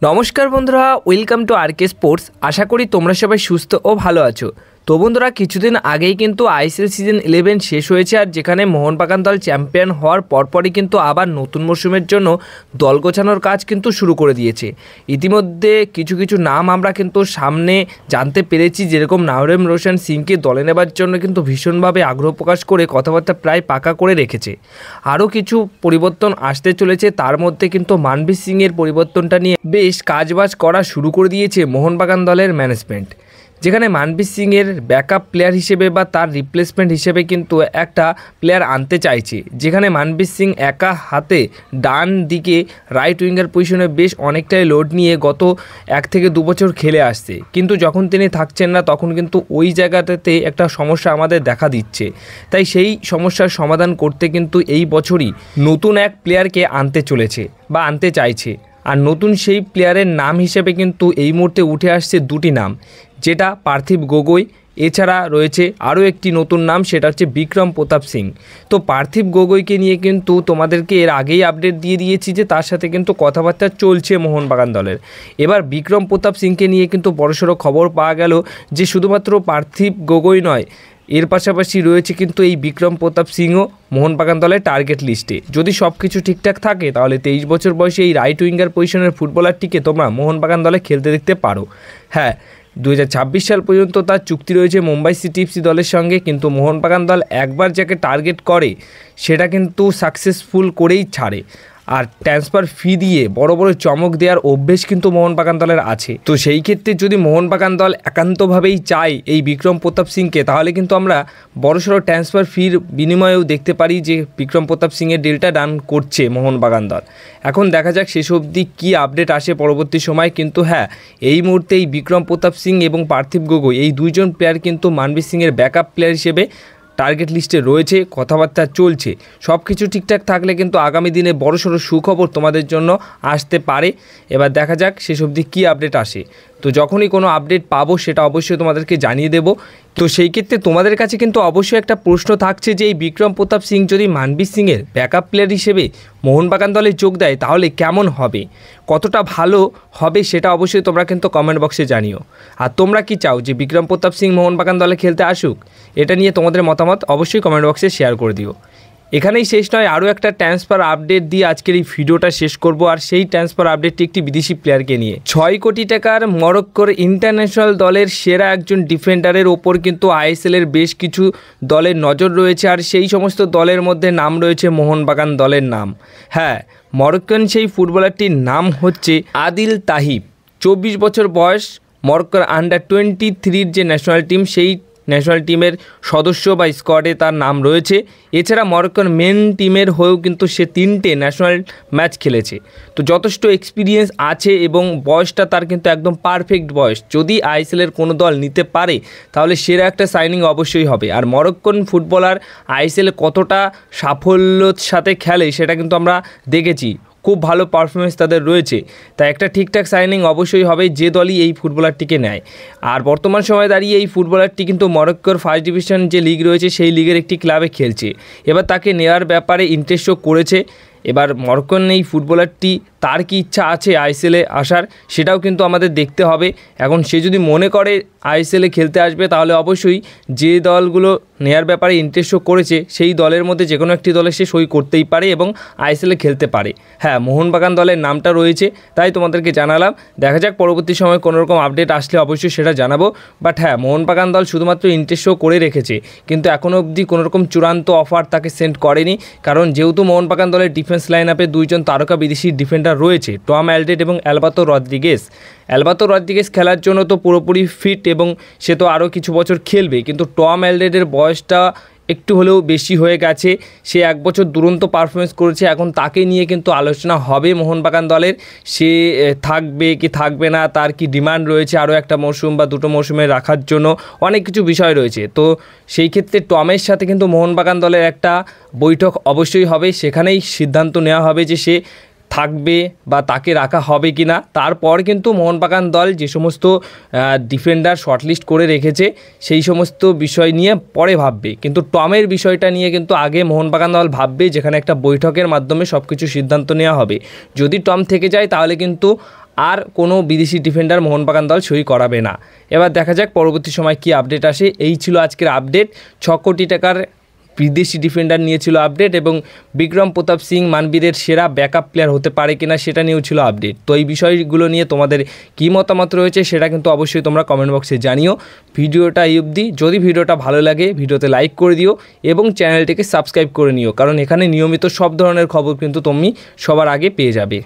নমস্কার বন্ধুরা, welcome to আরকে sports. আশা করি তোমরা সবাই সুস্থ ও ভালো আছো। তো বন্ধুরা, কিছুদিন আগেই কিন্তু আইএসএল সিজন 11 শেষ হয়েছে, আর যেখানে মোহনবাগান দল চ্যাম্পিয়ন হওয়ার পরপরই কিন্তু আবার নতুন মরশুমের জন্য দল গোছানোর কাজ কিন্তু শুরু করে দিয়েছে। ইতিমধ্যে কিছু কিছু নাম আমরা কিন্তু সামনে জানতে পেরেছি, যেরকম নাওরেম রোশন সিংকে দলে নেবার জন্য কিন্তু ভীষণভাবে আগ্রহ প্রকাশ করে কথাবার্তা প্রায় পাকা করে রেখেছে। আরও কিছু পরিবর্তন আসতে চলেছে, তার মধ্যে কিন্তু মানবীর সিংয়ের পরিবর্তনটা নিয়ে বেশ কাজবাজ করা শুরু করে দিয়েছে মোহনবাগান দলের ম্যানেজমেন্ট, যেখানে মানবীর সিংয়ের ব্যাকআপ প্লেয়ার হিসেবে বা তার রিপ্লেসমেন্ট হিসেবে কিন্তু একটা প্লেয়ার আনতে চাইছে, যেখানে মানবীর সিং একা হাতে ডান দিকে রাইট উইঙ্গার পজিশনে বেশ অনেকটাই লোড নিয়ে গত 1 থেকে 2 বছর খেলে আসছে, কিন্তু যখন তিনি থাকছেন না তখন কিন্তু ওই জায়গাটাতে একটা সমস্যা আমাদের দেখা দিচ্ছে। তাই সেই সমস্যার সমাধান করতে কিন্তু এই বছরই নতুন এক প্লেয়ারকে আনতে চলেছে বা আনতে চাইছে। আর নতুন সেই প্লেয়ারের নাম হিসেবে কিন্তু এই মুহূর্তে উঠে আসছে দুটি নাম, যেটা পার্থিব গগৈ, এছাড়া রয়েছে আরও একটি নতুন নাম, সেটা হচ্ছে বিক্রম প্রতাপ সিং। তো পার্থিব গগৈকে নিয়ে কিন্তু তোমাদেরকে এর আগেই আপডেট দিয়ে দিয়েছি যে তার সাথে কিন্তু কথাবার্তা চলছে মোহনবাগান দলের। এবার বিক্রম প্রতাপ সিংকে নিয়ে কিন্তু বড়সড় খবর পাওয়া গেল যে শুধুমাত্র পার্থিব গগৈ নয়, এর পাশাপাশি রয়েছে কিন্তু এই বিক্রম প্রতাপ সিংও মোহনবাগান দলের টার্গেট লিস্টে। যদি সব কিছু ঠিকঠাক থাকে তাহলে 23 বছর বয়সে এই রাইট উইঙ্গার পজিশনের ফুটবলারটিকে তোমরা মোহনবাগান দলে খেলতে দেখতে পারো। হ্যাঁ, 2026 সাল পর্যন্ত তার চুক্তি রয়েছে মুম্বাই সিটি এফসি দলের সঙ্গে, কিন্তু মোহনবাগান দল একবার যাকে টার্গেট করে সেটা কিন্তু সাকসেসফুল করেই ছাড়ে। আর ট্রান্সফার ফি দিয়ে বড় বড় চমক দেওয়ার অভ্যেস কিন্তু মোহনবাগান দলের আছে। তো সেই ক্ষেত্রে যদি মোহনবাগান দল একান্তভাবেই চায় এই বিক্রম প্রতাপ সিংকে, তাহলে কিন্তু আমরা বড়সড় ট্রান্সফার ফির বিনিময়েও দেখতে পারি যে বিক্রম প্রতাপ সিংয়ের ডিলটা ডান করছে মোহনবাগান দল। এখন দেখা যাক শেষ অবধি কী আপডেট আসে পরবর্তী সময়। কিন্তু হ্যাঁ, এই মুহূর্তে এই বিক্রম প্রতাপ সিং এবং পার্থিব গগৈ এই দুইজন প্লেয়ার কিন্তু মানবীর সিংয়ের ব্যাকআপ প্লেয়ার হিসেবে টার্গেট লিস্টে রয়েছে, কথাবার্তা চলছে। সব কিছু ঠিকঠাক থাকলে কিন্তু আগামী দিনে বড়সড় সুখবর তোমাদের জন্য আসতে পারে। এবার দেখা যাক শেষ অবধি কী আপডেট আসে। তো যখনই কোনো আপডেট পাবো সেটা অবশ্যই তোমাদেরকে জানিয়ে দেব। তো সেই ক্ষেত্রে তোমাদের কাছে কিন্তু অবশ্যই একটা প্রশ্ন থাকছে যে এই বিক্রম প্রতাপ সিং যদি মানবীর সিংয়ের ব্যাকআপ প্লেয়ার হিসেবে মোহনবাগান দলে যোগ দেয় তাহলে কেমন হবে, কতটা ভালো হবে, সেটা অবশ্যই তোমরা কিন্তু কমেন্ট বক্সে জানিও। আর তোমরা কি চাও যে বিক্রম প্রতাপ সিং মোহনবাগান দলে খেলতে আসুক? এটা নিয়ে তোমাদের মতামত অবশ্যই কমেন্ট বক্সে শেয়ার করে দিও। এখানেই শেষ নয়, আরও একটা ট্রান্সফার আপডেট দিয়ে আজকের এই ভিডিওটা শেষ করব। আর সেই ট্রান্সফার আপডেটটি একটি বিদেশি প্লেয়ারকে নিয়ে। 6 কোটি টাকার মরক্কোর ইন্টারন্যাশনাল দলের সেরা একজন ডিফেন্ডারের ওপর কিন্তু আইএসএলের বেশ কিছু দলের নজর রয়েছে, আর সেই সমস্ত দলের মধ্যে নাম রয়েছে মোহনবাগান দলের নাম। হ্যাঁ, মরক্কোন সেই ফুটবলারটির নাম হচ্ছে আদিল তাহিব। 24 বছর বয়স, মরক্কোর আন্ডার-23 যে ন্যাশনাল টিম, সেই ন্যাশনাল টিমের সদস্য বা স্কোয়াডে তার নাম রয়েছে। এছাড়া মরক্কোর মেন টিমের হয়েও কিন্তু সে 3টে ন্যাশনাল ম্যাচ খেলেছে। তো যথেষ্ট এক্সপিরিয়েন্স আছে এবং বয়সটা তার কিন্তু একদম পারফেক্ট বয়স। যদি আইএসএলের কোনো দল নিতে পারে তাহলে সেরা একটা সাইনিং অবশ্যই হবে। আর মরক্কোন ফুটবলার আইএসএলে কতটা সাফল্যর সাথে খেলে সেটা কিন্তু আমরা দেখেছি, খুব ভালো পারফরমেন্স তাদের রয়েছে। তাই একটা ঠিকঠাক সাইনিং অবশ্যই হবে যে দলই এই ফুটবলারটিকে নেয়। আর বর্তমান সময়ে দাঁড়িয়ে এই ফুটবলারটি কিন্তু মরক্কোর ফার্স্ট ডিভিশন যে লিগ রয়েছে সেই লিগের একটি ক্লাবে খেলছে। এবার তাকে নেওয়ার ব্যাপারে ইন্টারেস্ট শো করেছে। এবার মরক্কোন এই ফুটবলারটি তার কি ইচ্ছা আছে আইএসএলে আসার, সেটাও কিন্তু আমাদের দেখতে হবে। এখন সে যদি মনে করে আইএসএলে খেলতে আসবে তাহলে অবশ্যই যে দলগুলো নেয়ার ব্যাপারে ইন্টারেস্ট শো করেছে সেই দলের মধ্যে যে কোনো একটি দলে সে সই করতেই পারে এবং আইএসএলে খেলতে পারে। হ্যাঁ, মোহনবাগান দলের নামটা রয়েছে, তাই তোমাদেরকে জানালাম। দেখা যাক পরবর্তী সময় কোনোরকম আপডেট আসলে অবশ্যই সেটা জানাবো। বাট হ্যাঁ, মোহনবাগান দল শুধুমাত্র ইন্টারেস্ট শো করে রেখেছে, কিন্তু এখনও অবধি কোনোরকম চূড়ান্ত অফার তাকে সেন্ড করেনি। কারণ যেহেতু মোহনবাগান দলের ডিফেন্স লাইন আপে দুইজন তারকা বিদেশি ডিফেন্ডার রয়েছে, টম অ্যালডেড এবং অ্যালবাতো রদ্রিগেজ। অ্যালবাতো রদ্রিগেজ খেলার জন্য তো পুরোপুরি ফিট এবং সে তো আরও কিছু বছর খেলবে, কিন্তু টম অ্যালডেডের বয়সটা একটু হলেও বেশি হয়ে গেছে। সে 1 বছর দুরন্ত পারফরমেন্স করেছে। এখন তাকে নিয়ে কিন্তু আলোচনা হবে মোহনবাগান দলের, সে থাকবে কি থাকবে না, তার কি ডিমান্ড রয়েছে আরও একটা মৌসুম বা 2টো মৌসুমে রাখার জন্য, অনেক কিছু বিষয় রয়েছে। তো সেই ক্ষেত্রে টমের সাথে কিন্তু মোহনবাগান দলের একটা বৈঠক অবশ্যই হবে, সেখানেই সিদ্ধান্ত নেওয়া হবে যে সে থাকবে বা তাকে রাখা হবে কি না। তারপর কিন্তু মোহনবাগান দল যে সমস্ত ডিফেন্ডার শর্টলিস্ট করে রেখেছে সেই সমস্ত বিষয় নিয়ে পরে ভাববে, কিন্তু টমের বিষয়টা নিয়ে কিন্তু আগে মোহনবাগান দল ভাববে, যেখানে একটা বৈঠকের মাধ্যমে সব কিছু সিদ্ধান্ত নেওয়া হবে। যদি টম থেকে যায় তাহলে কিন্তু আর কোনো বিদেশি ডিফেন্ডার মোহনবাগান দল সই করাবে না। এবার দেখা যাক পরবর্তী সময় কি আপডেট আসে। এই ছিল আজকের আপডেট। 6 কোটি টাকার বিদেশি ডিফেন্ডার নিয়েছিল আপডেট, এবং বিক্রম প্রতাপ সিং মানবীরের সেরা ব্যাকআপ প্লেয়ার হতে পারে কিনা সেটা নিয়েও ছিল আপডেট। তো এই বিষয়গুলো নিয়ে তোমাদের কী মতামত রয়েছে সেটা কিন্তু অবশ্যই তোমরা কমেন্ট বক্সে জানিও। ভিডিওটা এই অবধি। যদি ভিডিওটা ভালো লাগে ভিডিওতে লাইক করে দিও এবং চ্যানেলটিকে সাবস্ক্রাইব করে নিও, কারণ এখানে নিয়মিত সব ধরনের খবর কিন্তু তুমি সবার আগে পেয়ে যাবে।